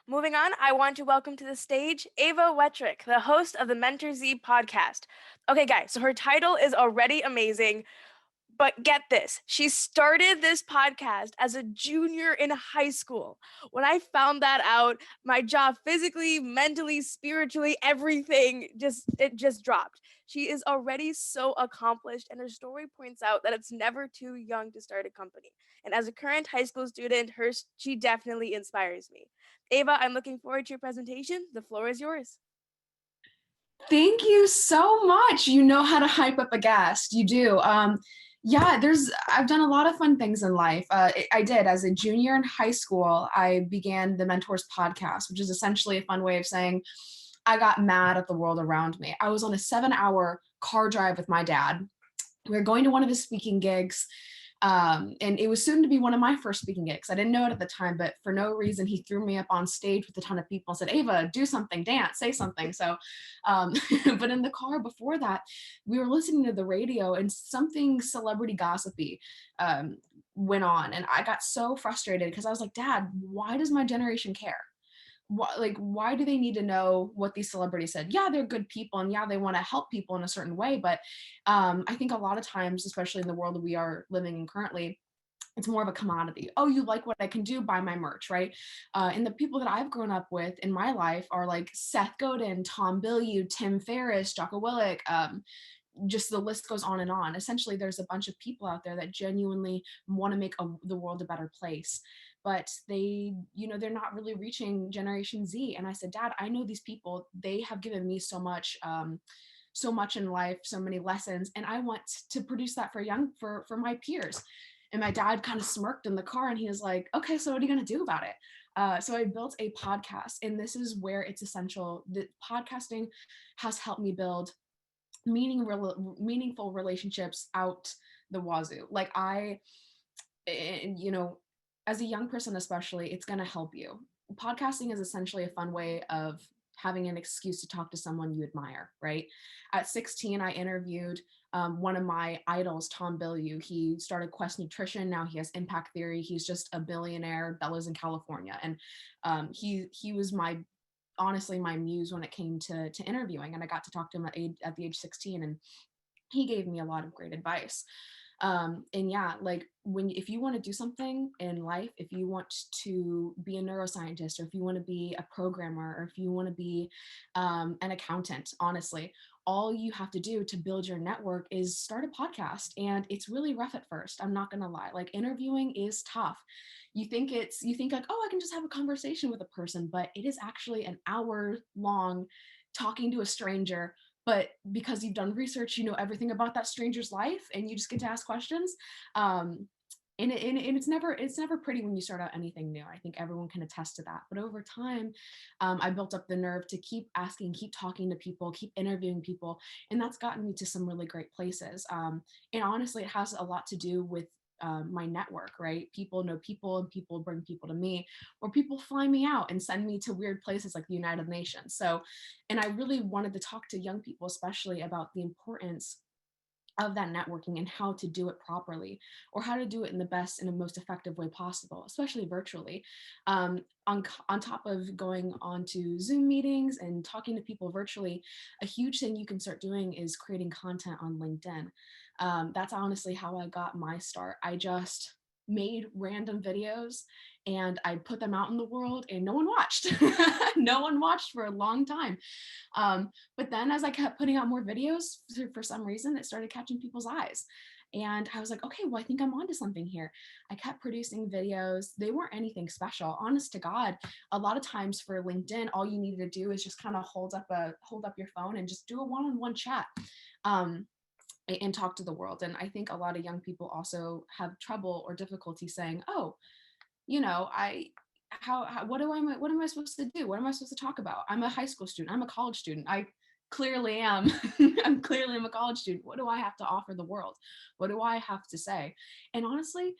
Moving on, I want to welcome to the stage Ava Wettrick, the host of the Mentor Z podcast. Okay, guys, so her title is already amazing. But get this, she started this podcast as a junior in high school. When I found that out, my jaw physically, mentally, spiritually, everything just dropped. She is already so accomplished, and her story points out that it's never too young to start a company. And as a current high school student, she definitely inspires me. Ava, I'm looking forward to your presentation. The floor is yours. Thank you so much. You know how to hype up a guest. You do. Yeah, I've done a lot of fun things in life. I did as a junior in high school. I began the Mentors podcast, which is essentially a fun way of saying I got mad at the world around me. I was on a 7-hour car drive with my dad. We were going to one of his speaking gigs. And it was soon to be one of my first speaking gigs. I didn't know it at the time, but for no reason, he threw me up on stage with a ton of people and said, Ava, do something, dance, say something. So, but in the car before that, we were listening to the radio and something celebrity gossipy went on. And I got so frustrated because I was like, Dad, why does my generation care? Why do they need to know what these celebrities said? Yeah, they're good people, and yeah, they want to help people in a certain way, but I think a lot of times, especially in the world that we are living in currently, it's more of a commodity. Oh, you like what I can do? Buy my merch, right? And the people that I've grown up with in my life are like Seth Godin, Tom Bilyeu, Tim Ferriss, Jocko Willink, just the list goes on and on. Essentially, there's a bunch of people out there that genuinely want to make the world a better place, but they're not really reaching Generation Z. And I said, Dad, I know these people. They have given me so much. So much in life, so many lessons, and I want to produce that for my peers. And my dad kind of smirked in the car, and he was like, okay, so what are you going to do about it? So I built a podcast, and this is where it's essential. The podcasting has helped me build meaningful relationships out the wazoo. As a young person especially, it's going to help you. Podcasting is essentially a fun way of having an excuse to talk to someone you admire, right? At 16, I interviewed one of my idols, Tom Bilyeu. He started Quest Nutrition. Now he has Impact Theory. He's just a billionaire that lives in California. And he was honestly my muse when it came to interviewing. And I got to talk to him at the age 16, and he gave me a lot of great advice. And yeah, like if you want to do something in life, if you want to be a neuroscientist, or if you want to be a programmer, or if you want to be an accountant, honestly, all you have to do to build your network is start a podcast. And it's really rough at first. I'm not going to lie. Like, interviewing is tough. You think like, oh, I can just have a conversation with a person, but it is actually an hour long talking to a stranger. But because you've done research, you know everything about that stranger's life, and you just get to ask questions. And it's never pretty when you start out anything new. I think everyone can attest to that. But over time, I built up the nerve to keep asking, keep talking to people, keep interviewing people, and that's gotten me to some really great places. And honestly, it has a lot to do with my network, right? People know people, and people bring people to me, or people fly me out and send me to weird places like the United Nations. So, and I really wanted to talk to young people, especially about the importance of that networking and how to do it properly, or how to do it in the best and the most effective way possible, especially virtually. On top of going on to Zoom meetings and talking to people virtually, a huge thing you can start doing is creating content on LinkedIn. That's honestly how I got my start. I just made random videos and I put them out in the world, and no one watched. No one watched for a long time. But then as I kept putting out more videos, for some reason, it started catching people's eyes. And I was like, okay, well, I think I'm onto something here. I kept producing videos. They weren't anything special. Honest to God, a lot of times for LinkedIn, all you needed to do is just kind of hold up your phone and just do a one-on-one chat. And talk to the world. And I think a lot of young people also have trouble or difficulty saying, oh, what am I supposed to do? What am I supposed to talk about? I'm a high school student. I'm a college student. I clearly am. I'm a college student. What do I have to offer the world? What do I have to say? And honestly,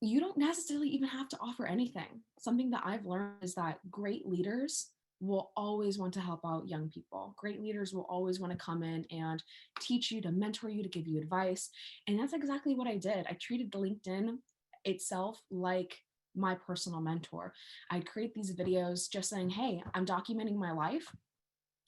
you don't necessarily even have to offer anything. Something that I've learned is that great leaders will always want to help out young people. Great leaders will always want to come in and teach you, to mentor you, to give you advice. And that's exactly what I did. I treated LinkedIn itself like my personal mentor. I'd create these videos just saying, hey, I'm documenting my life.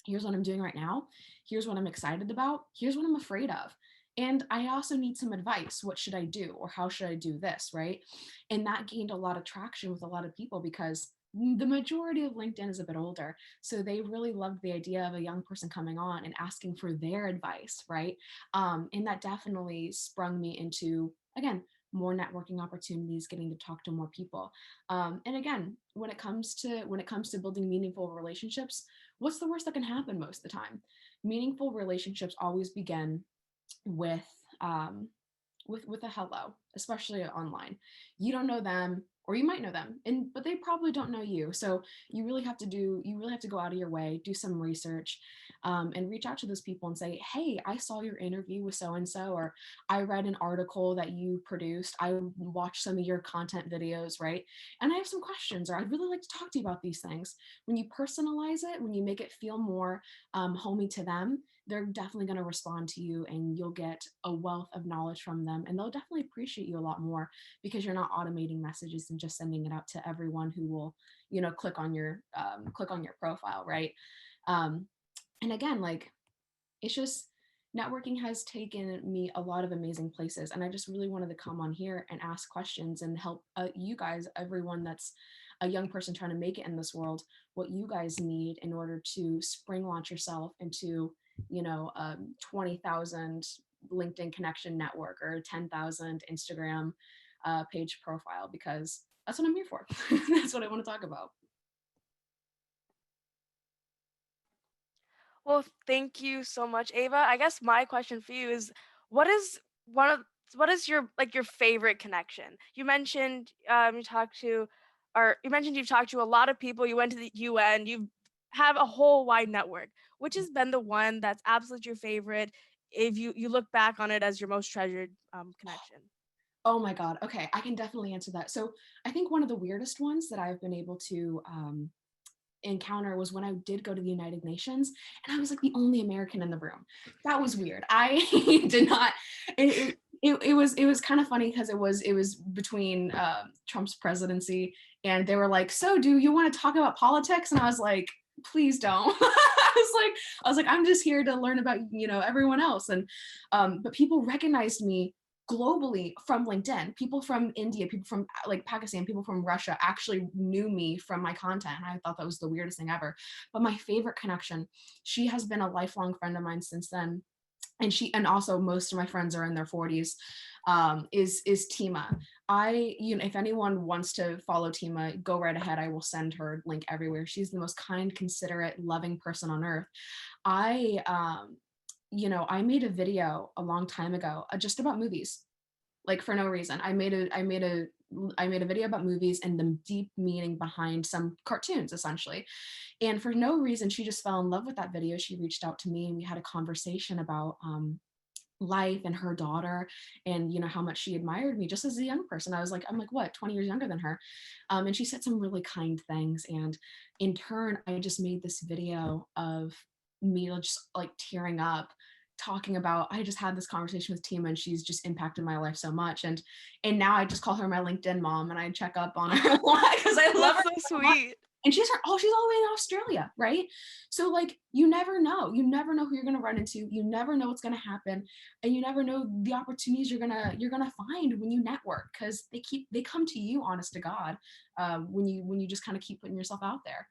Here's what I'm doing right now. Here's what I'm excited about. Here's what I'm afraid of. And I also need some advice. What should I do? Or how should I do this? Right. And that gained a lot of traction with a lot of people because the majority of LinkedIn is a bit older. So they really loved the idea of a young person coming on and asking for their advice. Right. And that definitely sprung me into, again, more networking opportunities, getting to talk to more people. And again, when it comes to building meaningful relationships, what's the worst that can happen most of the time? Meaningful relationships always begin with um, with a hello, especially online. You don't know them, or you might know them, and but they probably don't know you. So you really have to go out of your way, do some research, and reach out to those people and say, hey, I saw your interview with so and so, or I read an article that you produced. I watched some of your content videos, right? And I have some questions, or I'd really like to talk to you about these things. When you personalize it, when you make it feel more homey to them, they're definitely going to respond to you, and you'll get a wealth of knowledge from them, and they'll definitely appreciate you a lot more because you're not automating messages and just sending it out to everyone who will, click on your profile, right? um, and again, like, it's just, networking has taken me a lot of amazing places, and I just really wanted to come on here and ask questions and help you guys, everyone that's a young person trying to make it in this world, what you guys need in order to spring launch yourself into 20,000 LinkedIn connection network or 10,000 Instagram page profile, because that's what I'm here for. That's what I want to talk about. Well, thank you so much, Ava. I guess my question for you is, what is one of what is your your favorite connection? You mentioned you mentioned you've talked to a lot of people. You went to the UN. You have a whole wide network. Which has been the one that's absolutely your favorite? If you look back on it as your most treasured connection. Oh my God. Okay, I can definitely answer that. So I think one of the weirdest ones that I've been able to encounter was when I did go to the United Nations, and I was like the only American in the room. That was weird. I did not. It was kind of funny because it was between Trump's presidency, and they were like, "So, do you want to talk about politics?" And I was like, "Please don't." I was like, I'm just here to learn about everyone else, and but people recognized me globally from LinkedIn. People from India, people from like Pakistan, people from Russia actually knew me from my content. And I thought that was the weirdest thing ever. But my favorite connection, she has been a lifelong friend of mine since then. And also most of my friends are in their 40s, is Tima. If anyone wants to follow Tima, go right ahead. I will send her link everywhere. She's the most kind, considerate, loving person on earth. I I made a video a long time ago just about movies, like for no reason. I made a video about movies and the deep meaning behind some cartoons, essentially. And for no reason, she just fell in love with that video. She reached out to me and we had a conversation about life and her daughter, and how much she admired me just as a young person. I'm like, what, 20 years younger than her. And she said some really kind things, and in turn I just made this video of me just like tearing up, talking about, I just had this conversation with Tima and she's just impacted my life so much. And now I just call her my LinkedIn mom, and I check up on her a lot because I love That's her so so much. sweet. And she's all the way in Australia, right? So like, you never know. You never know who you're gonna run into. You never know what's gonna happen, and you never know the opportunities you're gonna find when you network, because they come to you, honest to God, when you just kind of keep putting yourself out there.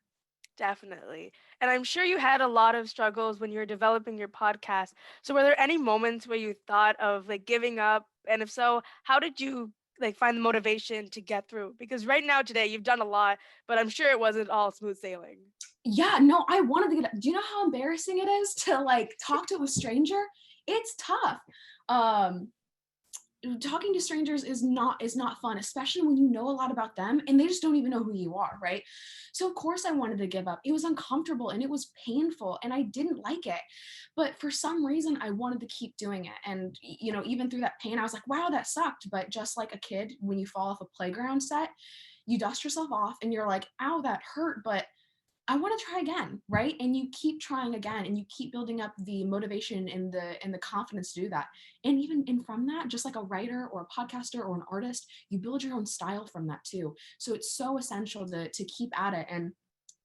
Definitely. And I'm sure you had a lot of struggles when you were developing your podcast. So were there any moments where you thought of giving up? And if so, how did you find the motivation to get through? Because right now today you've done a lot, but I'm sure it wasn't all smooth sailing. Yeah, no, I wanted to get. Do you know how embarrassing it is to like talk to a stranger? It's tough. Um, Talking to strangers is not fun, especially when you know a lot about them and they just don't even know who you are, right? So of course I wanted to give up. It was uncomfortable and it was painful and I didn't like it, but for some reason I wanted to keep doing it. And even through that pain I was like, wow, that sucked. But just like a kid, when you fall off a playground set, you dust yourself off and you're like, ow, that hurt, but I want to try again, right? And you keep trying again, and you keep building up the motivation and the confidence to do that. And even in from that, just like a writer or a podcaster or an artist, you build your own style from that too. So it's so essential to keep at it. And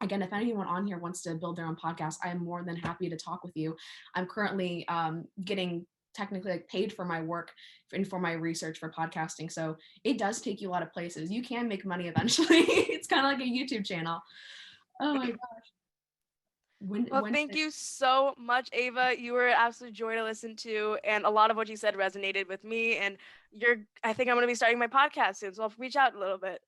again, if anyone on here wants to build their own podcast, I am more than happy to talk with you. I'm currently getting technically like paid for my work and for my research for podcasting. So it does take you a lot of places. You can make money eventually. It's kind of like a YouTube channel. Oh my God. Well, When thank you so much, Ava. You were an absolute joy to listen to, and a lot of what you said resonated with me. And I think I'm going to be starting my podcast soon, so I'll reach out a little bit.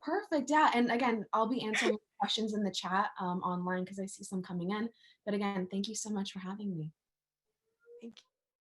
perfect. Yeah. And again, I'll be answering questions in the chat online because I see some coming in. But again, thank you so much for having me. Thank you.